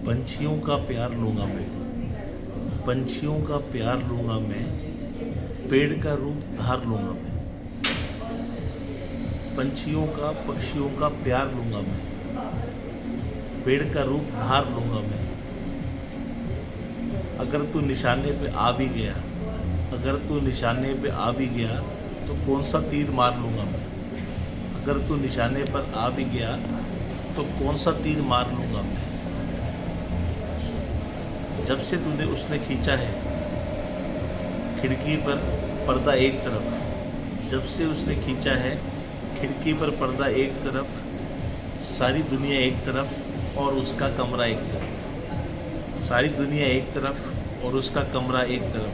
पंछियों का प्यार लूँगा मैं, पंछियों का प्यार लूँगा मैं, पेड़ का रूप धार लूँगा मैं। पंछियों का पक्षियों का प्यार लूँगा मैं, पेड़ का रूप धार लूँगा मैं। अगर तू निशाने पे आ भी गया, अगर तू निशाने पे आ भी गया तो कौन सा तीर मार लूँगा मैं। अगर तू निशाने पर आ भी गया तो कौन सा तीर मार लूँगा मैं। जब से तूने उसने खींचा है खिड़की पर पर्दा एक तरफ, जब से उसने खींचा है खिड़की पर पर्दा एक तरफ, सारी दुनिया एक तरफ और उसका कमरा एक तरफ, सारी दुनिया एक तरफ और उसका कमरा एक तरफ।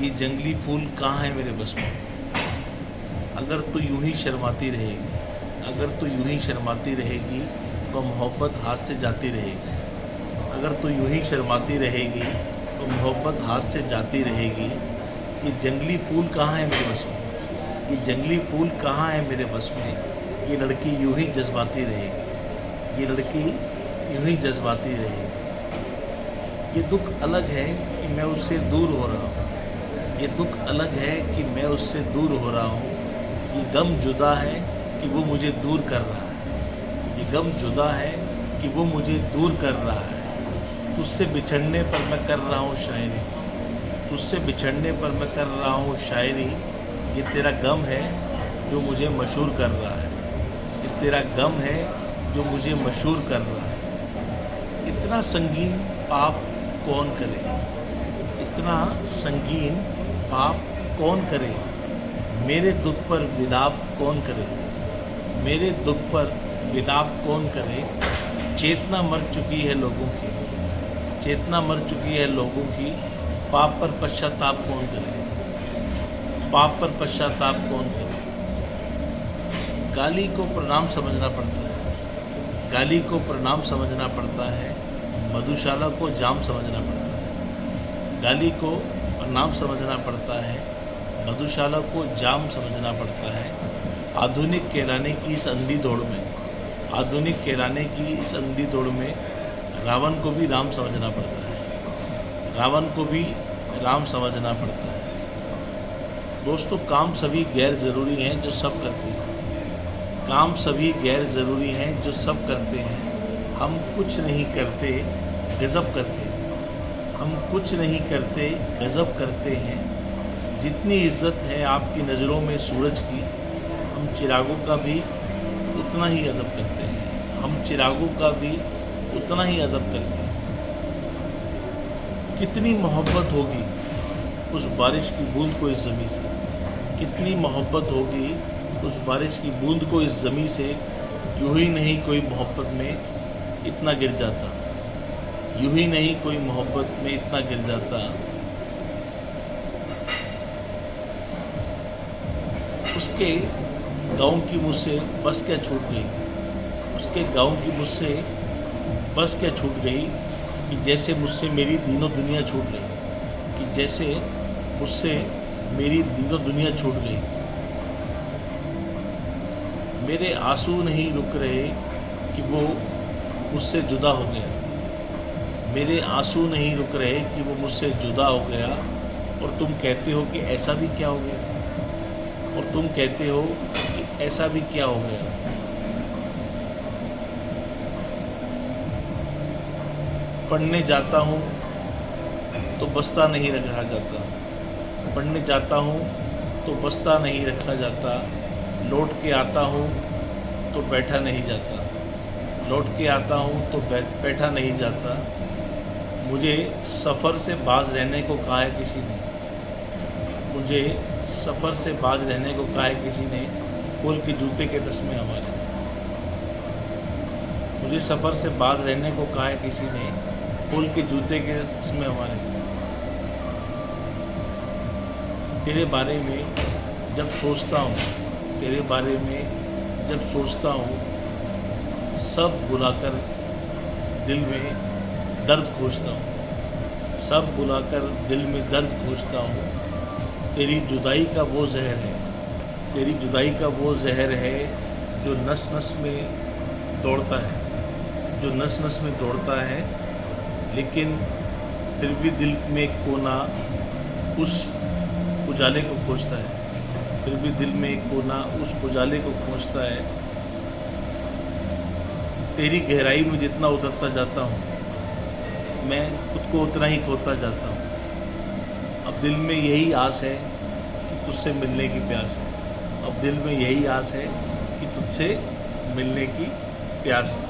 ये जंगली फूल कहाँ है मेरे बस में। अगर तू यूं ही शर्माती रहेगी, अगर तू यूं ही शर्माती रहेगी तो मोहब्बत हाथ से जाती रहेगी। अगर तू यूं ही शर्माती रहेगी तो मोहब्बत हाथ से जाती रहेगी। ये जंगली फूल कहाँ है मेरे बस में, ये जंगली फूल कहाँ है मेरे बस में। ये लड़की यूं ही जज्बाती रहेगी, ये लड़की यूं ही जज्बाती रहेगी। ये दुख अलग है कि मैं उससे दूर हो रहा हूँ, ये दुख अलग है कि मैं उससे दूर हो रहा हूँ। ये गम जुदा है कि वो मुझे दूर कर रहा है, ये गम जुदा है कि वो मुझे दूर कर रहा है। तुझसे बिछड़ने पर मैं कर रहा हूँ शायरी, तुझसे बिछड़ने पर मैं कर रहा हूँ शायरी। ये तेरा गम है जो मुझे मशहूर कर रहा है, ये तेरा गम है जो मुझे मशहूर कर रहा है। इतना संगीन पाप कौन करे, इतना संगीन पाप कौन करे। मेरे दुख पर विलाप कौन करे, मेरे दुख पर विलाप कौन करे। चेतना मर चुकी है लोगों की, चेतना मर चुकी है लोगों की। पाप पर पश्चाताप कौन करे, पाप पर पश्चाताप कौन करे। गाली को प्रणाम समझना पड़ता है, गाली को प्रणाम समझना पड़ता है। मधुशाला को जाम समझना पड़ता है, गाली को प्रणाम समझना पड़ता है। मधुशाला को जाम समझना पड़ता है। आधुनिक कहलाने की इस अंधी दौड़ में, आधुनिक कहलाने की इस अंधी दौड़ में रावण को भी राम समझना पड़ता है, रावण को भी राम समझना पड़ता है। दोस्तों, काम सभी गैर ज़रूरी हैं जो सब करते हैं, काम सभी गैर ज़रूरी हैं जो सब करते हैं। हम कुछ नहीं करते गज़ब करते हैं, हम कुछ नहीं करते गज़ब करते हैं। जितनी इज्जत है आपकी नज़रों में सूरज की, हम चिरागों का भी उतना ही अदब करते हैं, हम चिरागों का भी उतना ही अदब करते हैं। कितनी मोहब्बत होगी उस बारिश की बूंद को इस ज़मीं से, कितनी मोहब्बत होगी उस बारिश की बूंद को इस ज़मीं से। यूं ही नहीं कोई मोहब्बत में इतना गिर जाता, यूं ही नहीं कोई मोहब्बत में इतना गिर जाता। उसके गाँव की मुझसे बस क्या छूट गई, उसके गाँव की मुझसे बस क्या छूट गई। कि जैसे मुझसे मेरी दीनों दुनिया छूट गई, कि जैसे मुझसे मेरी दीनों दुनिया छूट गई। मेरे आंसू नहीं रुक रहे कि वो मुझसे जुदा हो गया, मेरे आंसू नहीं रुक रहे कि वो मुझसे जुदा हो गया। और तुम कहते हो कि ऐसा भी क्या हो गया, और तुम कहते हो कि ऐसा भी क्या हो गया। पढ़ने जाता हूँ तो बस्ता नहीं रखा जाता, पढ़ने जाता हूँ तो बस्ता नहीं रखा जाता। लौट के आता हूँ तो बैठा नहीं जाता, लौट के आता हूँ तो बैठा नहीं जाता। मुझे सफ़र से बाज रहने को कहा है किसी ने, मुझे सफ़र से बाज रहने को कहा है किसी ने। खोल के जूते के तस्मे हमारे, मुझे सफ़र से बाज रहने को कहा है किसी ने। खोल के जूते के तस्मे हमारे। तेरे बारे में जब सोचता हूँ, तेरे बारे में जब सोचता हूँ, सब बुलाकर दिल में दर्द खोजता हूँ, सब बुलाकर दिल में दर्द खोजता हूँ। तेरी जुदाई का वो जहर है, तेरी जुदाई का वो जहर है जो नस नस में दौड़ता है, जो नस नस में दौड़ता है, लेकिन फिर भी दिल में एक कोना उस उजाले को खोजता है, फिर भी दिल में एक कोना उस उजाले को खोजता है। तेरी गहराई में जितना उतरता जाता हूँ, मैं खुद को उतना ही खोता जाता हूँ। अब दिल में यही आस है कि तुझसे मिलने की प्यास है। अब दिल में यही आस है कि तुझसे मिलने की प्यास है।